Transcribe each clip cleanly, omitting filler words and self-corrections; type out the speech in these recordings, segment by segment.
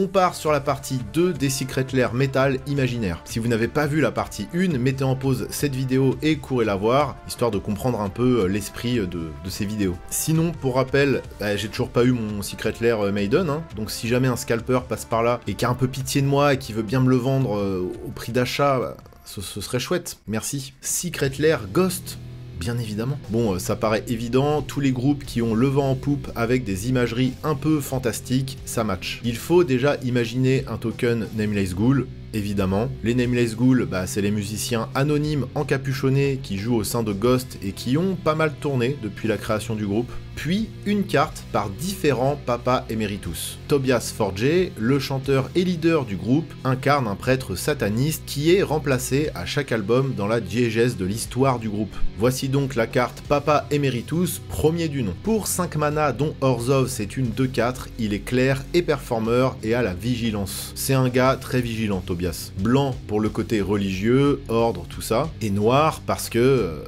On part sur la partie 2 des Secret Lair Métal imaginaires. Si vous n'avez pas vu la partie 1, mettez en pause cette vidéo et courez la voir, histoire de comprendre un peu l'esprit de ces vidéos. Sinon, pour rappel, j'ai toujours pas eu mon Secret Lair Maiden, hein, donc si jamais un scalper passe par là et qui a un peu pitié de moi et qui veut bien me le vendre au prix d'achat, ce serait chouette, merci. Secret Lair Ghost, bien évidemment. Bon, ça paraît évident, tous les groupes qui ont le vent en poupe avec des imageries un peu fantastiques, ça match. Il faut déjà imaginer un token Nameless Ghoul, évidemment. Les Nameless Ghoul, c'est les musiciens anonymes encapuchonnés qui jouent au sein de Ghost et qui ont pas mal tourné depuis la création du groupe. Puis une carte par différents Papa Emeritus. Tobias Forge, le chanteur et leader du groupe, incarne un prêtre sataniste qui est remplacé à chaque album dans la diégèse de l'histoire du groupe. Voici donc la carte Papa Emeritus, premier du nom. Pour 5 mana dont Orzhov c'est une 2/4, il est clair et performeur et a la vigilance. C'est un gars très vigilant, Tobias. Blanc pour le côté religieux, ordre, tout ça, et noir parce que...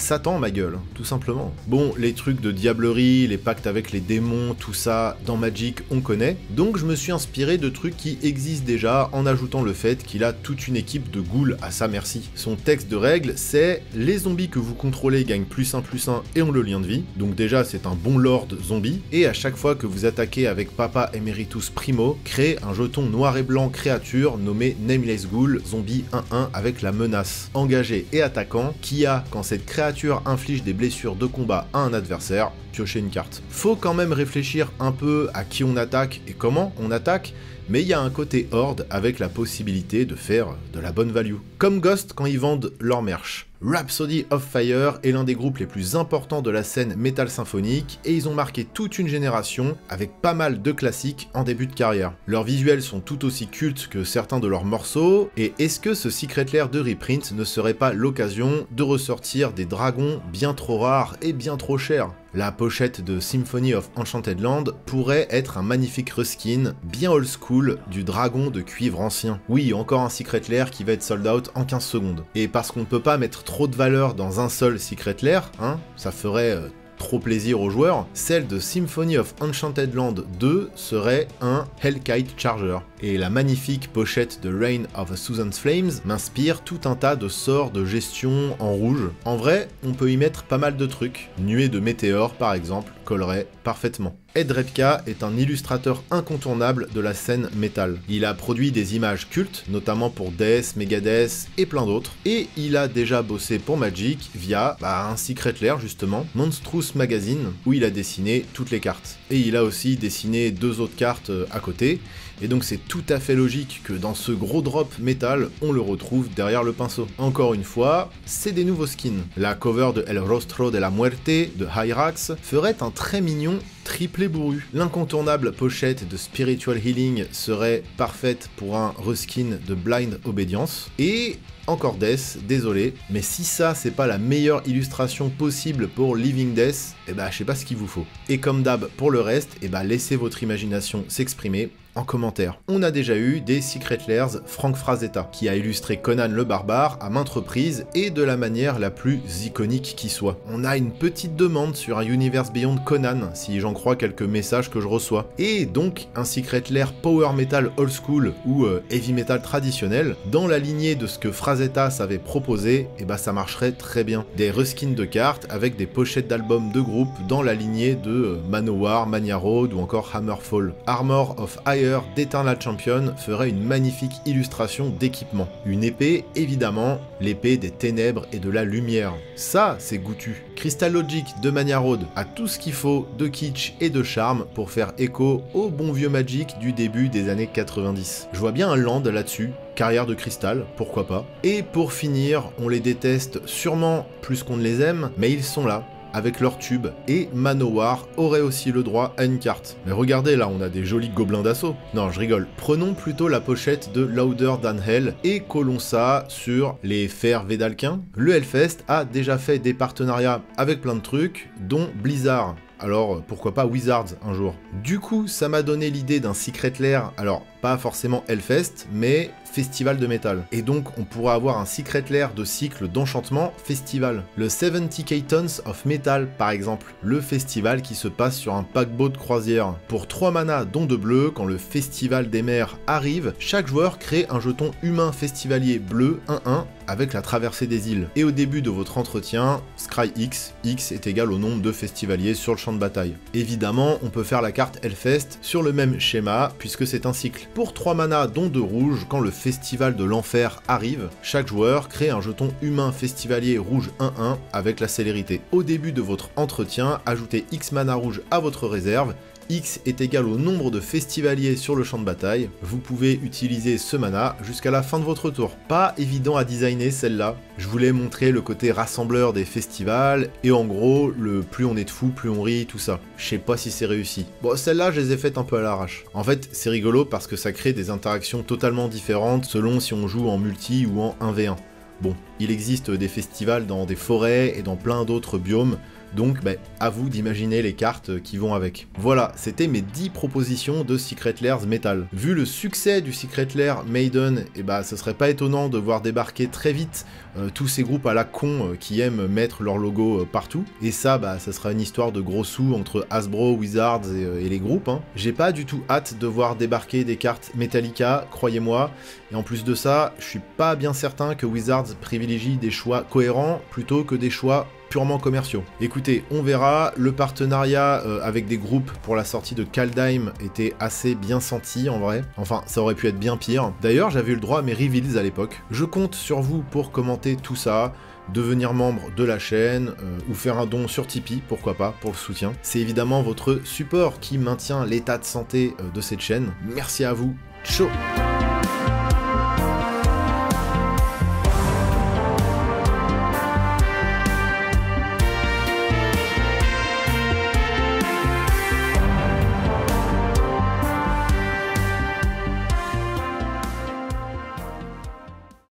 Satan ma gueule, tout simplement. Bon, les trucs de diablerie, les pactes avec les démons, tout ça, dans Magic on connaît, donc je me suis inspiré de trucs qui existent déjà en ajoutant le fait qu'il a toute une équipe de ghouls à sa merci. Son texte de règle, c'est « Les zombies que vous contrôlez gagnent +1/+1 et ont le lien de vie », donc déjà c'est un bon lord zombie, et à chaque fois que vous attaquez avec Papa Emeritus Primo, créez un jeton noir et blanc créature nommé Nameless Ghoul, zombie 1/1 avec la menace. Engagé et attaquant, qui a, quand cette créature inflige des blessures de combat à un adversaire, piochez une carte. Faut quand même réfléchir un peu à qui on attaque et comment on attaque, mais il y a un côté horde avec la possibilité de faire de la bonne value. Comme Ghost quand ils vendent leur merch. Rhapsody of Fire est l'un des groupes les plus importants de la scène métal symphonique et ils ont marqué toute une génération avec pas mal de classiques en début de carrière. Leurs visuels sont tout aussi cultes que certains de leurs morceaux, et est-ce que ce Secret Lair de reprint ne serait pas l'occasion de ressortir des dragons bien trop rares et bien trop chers? La pochette de Symphony of Enchanted Land pourrait être un magnifique reskin bien old school du dragon de cuivre ancien. Oui, encore un Secret Lair qui va être sold out en 15 secondes. Et parce qu'on ne peut pas mettre trop de valeur dans un seul Secret Lair, hein, ça ferait trop plaisir aux joueurs, celle de Symphony of Enchanted Land 2 serait un Hellkite Charger. Et la magnifique pochette de Reign of a Thousand Flames m'inspire tout un tas de sorts de gestion en rouge. En vrai, on peut y mettre pas mal de trucs. Nuée de météores par exemple, collerait parfaitement. Ed Repka est un illustrateur incontournable de la scène métal. Il a produit des images cultes, notamment pour Death, Megadeth et plein d'autres, et il a déjà bossé pour Magic via un Secret Lair justement, Monstrous Magazine, où il a dessiné toutes les cartes. Et il a aussi dessiné 2 autres cartes à côté, et donc c'est tout à fait logique que dans ce gros drop métal, on le retrouve derrière le pinceau. Encore une fois, c'est des nouveaux skins. La cover de El Rostro de la Muerte de Hyrax ferait un très mignon triplé bourru. L'incontournable pochette de Spiritual Healing serait parfaite pour un reskin de Blind Obedience. Et encore Death, désolé, mais si ça c'est pas la meilleure illustration possible pour Living Death, je sais pas ce qu'il vous faut. Et comme d'hab pour le reste, laissez votre imagination s'exprimer en commentaire. On a déjà eu des Secret Lairs Frank Frazetta, qui a illustré Conan le Barbare à maintes reprises et de la manière la plus iconique qui soit. On a une petite demande sur un Universe Beyond Conan, si j'en crois quelques messages que je reçois. Et donc un Secret Lair Power Metal Old School ou Heavy Metal traditionnel, dans la lignée de ce que Frazetta savait proposer, ça marcherait très bien. Des reskins de cartes avec des pochettes d'albums de groupe dans la lignée de Manowar, Mania Road ou encore Hammerfall. Armor of Hire d'Eternal Champion ferait une magnifique illustration d'équipement. Une épée, évidemment, l'épée des ténèbres et de la lumière. Ça, c'est goûtu. Crystal Logic de Mania Road a tout ce qu'il faut de kitsch et de charme pour faire écho au bon vieux Magic du début des années 90. Je vois bien un land là-dessus, carrière de cristal, pourquoi pas. Et pour finir, on les déteste sûrement plus qu'on ne les aime, mais ils sont là, avec leur tube, et Manowar aurait aussi le droit à une carte. Mais regardez là, on a des jolis gobelins d'assaut. Non, je rigole. Prenons plutôt la pochette de Louder Than Hell et collons ça sur les fers védalquins. Le Hellfest a déjà fait des partenariats avec plein de trucs, dont Blizzard. Alors pourquoi pas Wizards un jour. Du coup, ça m'a donné l'idée d'un Secret Lair, alors pas forcément Hellfest, mais festival de métal. Et donc on pourra avoir un secret lair de cycle d'enchantement festival. Le 70k Tons of Metal par exemple, le festival qui se passe sur un paquebot de croisière. Pour 3 manas dont 2 bleus, quand le festival des mers arrive, chaque joueur crée un jeton humain festivalier bleu 1-1 avec la traversée des îles. Et au début de votre entretien, scry X, X est égal au nombre de festivaliers sur le champ de bataille. Évidemment, on peut faire la carte Hellfest sur le même schéma, puisque c'est un cycle. Pour 3 manas dont 2 rouges, quand le festival de l'enfer arrive, chaque joueur crée un jeton humain festivalier rouge 1-1 avec la célérité. Au début de votre entretien, ajoutez X mana rouge à votre réserve. X est égal au nombre de festivaliers sur le champ de bataille. Vous pouvez utiliser ce mana jusqu'à la fin de votre tour. Pas évident à designer celle-là. Je voulais montrer le côté rassembleur des festivals, et en gros, le plus on est de fous, plus on rit, tout ça. Je sais pas si c'est réussi. Bon, celle-là, je les ai faites un peu à l'arrache. En fait, c'est rigolo parce que ça crée des interactions totalement différentes selon si on joue en multi ou en 1v1. Bon, il existe des festivals dans des forêts et dans plein d'autres biomes, donc à vous d'imaginer les cartes qui vont avec. Voilà, c'était mes 10 propositions de Secret Lairs Metal. Vu le succès du Secret Lair Maiden, ce serait pas étonnant de voir débarquer très vite tous ces groupes à la con qui aiment mettre leur logo partout. Et ça, ça sera une histoire de gros sous entre Hasbro, Wizards et les groupes. J'ai pas du tout hâte de voir débarquer des cartes Metallica, croyez-moi. Et en plus de ça, je suis pas bien certain que Wizards privilégie des choix cohérents plutôt que des choix purement commerciaux. Écoutez, on verra, le partenariat avec des groupes pour la sortie de Kaldheim était assez bien senti en vrai. Enfin, ça aurait pu être bien pire. D'ailleurs, j'avais eu le droit à mes reveals à l'époque. Je compte sur vous pour commenter tout ça, devenir membre de la chaîne, ou faire un don sur Tipeee, pourquoi pas, pour le soutien. C'est évidemment votre support qui maintient l'état de santé de cette chaîne. Merci à vous, ciao.